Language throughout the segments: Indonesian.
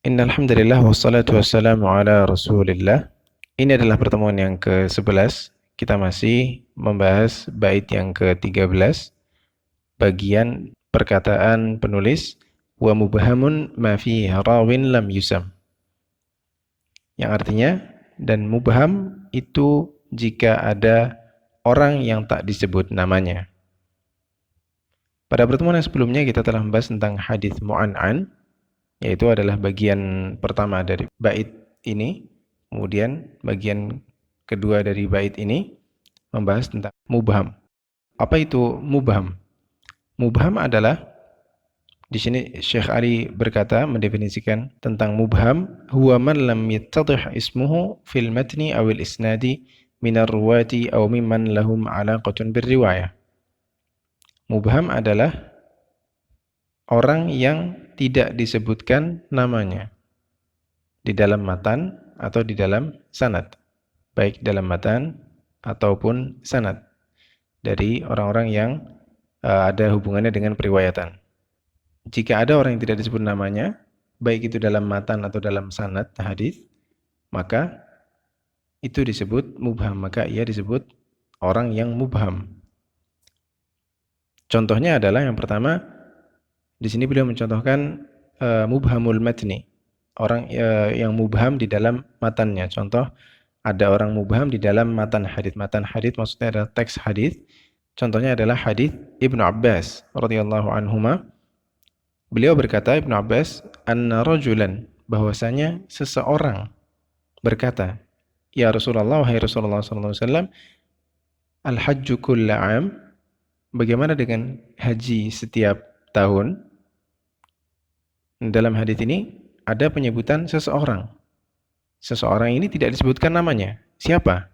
Innalhamdulillah wassalatu wassalamu ala Rasulillah. Ini adalah pertemuan yang ke-11. Kita masih membahas bait yang ke-13, bagian perkataan penulis wa mubhamun ma fihi rawin lam yusam. Yang artinya, dan mubham itu jika ada orang yang tak disebut namanya. Pada pertemuan yang sebelumnya kita telah membahas tentang hadis mu'an'an, yaitu adalah bagian pertama dari bait ini. Kemudian bagian kedua dari bait ini membahas tentang mubham. Apa itu mubham? Mubham adalah, di sini Syekh Ali berkata mendefinisikan tentang mubham, huwa man lam yattadih ismuhu fil matni awil isnadi minar ruwati aw mimman lahum alaqatun birriwayah. Mubham adalah orang yang tidak disebutkan namanya di dalam matan atau di dalam sanad, baik dalam matan ataupun sanad, dari orang-orang yang ada hubungannya dengan periwayatan. Jika ada orang yang tidak disebut namanya, baik itu dalam matan atau dalam sanad hadis, maka itu disebut mubham, maka ia disebut orang yang mubham. Contohnya adalah yang pertama, di sini beliau mencontohkan mubhamul matni, orang yang mubham di dalam matannya. Contoh, ada orang mubham di dalam matan hadis. Matan hadis maksudnya adalah teks hadis. Contohnya adalah hadis Ibnu Abbas radhiyallahu anhuma. Beliau berkata, Ibnu Abbas, anna rajulan, bahwasanya seseorang berkata, ya Rasulullah, wahai Rasulullah sallallahu alaihi wasallam, al-hajju kulla 'am, bagaimana dengan haji setiap tahun? Dalam hadis ini ada penyebutan seseorang. Seseorang ini tidak disebutkan namanya. Siapa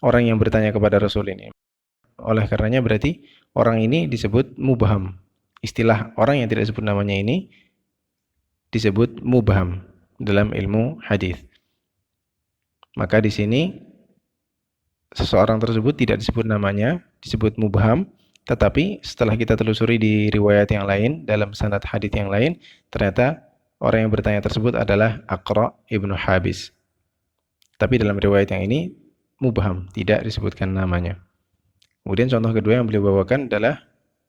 orang yang bertanya kepada Rasul ini? Oleh karenanya berarti orang ini disebut mubham. Istilah orang yang tidak disebut namanya ini disebut mubham dalam ilmu hadis. Maka di sini seseorang tersebut tidak disebut namanya, disebut mubham. Tetapi setelah kita telusuri di riwayat yang lain, dalam sanad hadis yang lain, ternyata orang yang bertanya tersebut adalah Aqra ibnu Habis. Tapi dalam riwayat yang ini mubham, tidak disebutkan namanya. Kemudian contoh kedua yang beliau bawakan adalah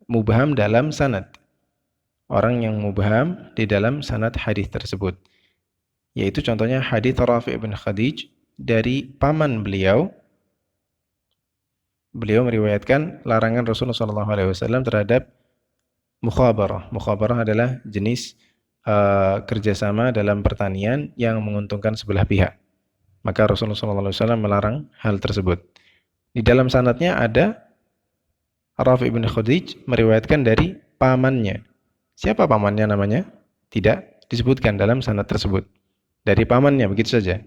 mubham dalam sanad. Orang yang mubham di dalam sanad hadis tersebut. Yaitu contohnya hadis Rafi' bin Khadij dari paman beliau. Beliau meriwayatkan larangan Rasulullah SAW terhadap mukhabarah. Mukhabarah adalah jenis kerjasama dalam pertanian yang menguntungkan sebelah pihak. Maka Rasulullah SAW melarang hal tersebut. Di dalam sanadnya ada Rafi' bin Khadij meriwayatkan dari pamannya. Siapa pamannya namanya? Tidak disebutkan dalam sanad tersebut. Dari pamannya, begitu saja.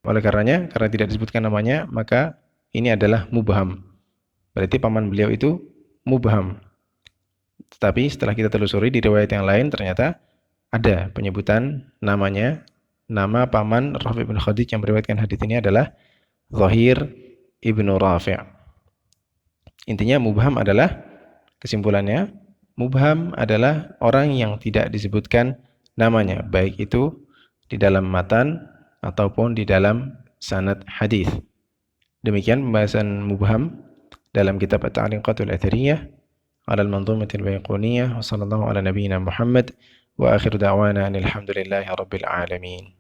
Oleh karenanya, karena tidak disebutkan namanya, maka ini adalah mubham. Berarti paman beliau itu mubham. Tetapi setelah kita telusuri di riwayat yang lain, ternyata ada penyebutan namanya. Nama paman Rafi' bin Khadij yang meriwayatkan hadis ini adalah Zahir ibnu Rafi'. Intinya mubham adalah, kesimpulannya, mubham adalah orang yang tidak disebutkan namanya, baik itu di dalam matan ataupun di dalam sanad hadis. Demikian pembahasan mubham dalam kitab At-Ta'liqatul Athariyah 'ala al-Manzumatil Baiquniyah, wa sallallahu ala nabiyyina Muhammad, wa akhiru da'wana alhamdulillahi rabbil alamin.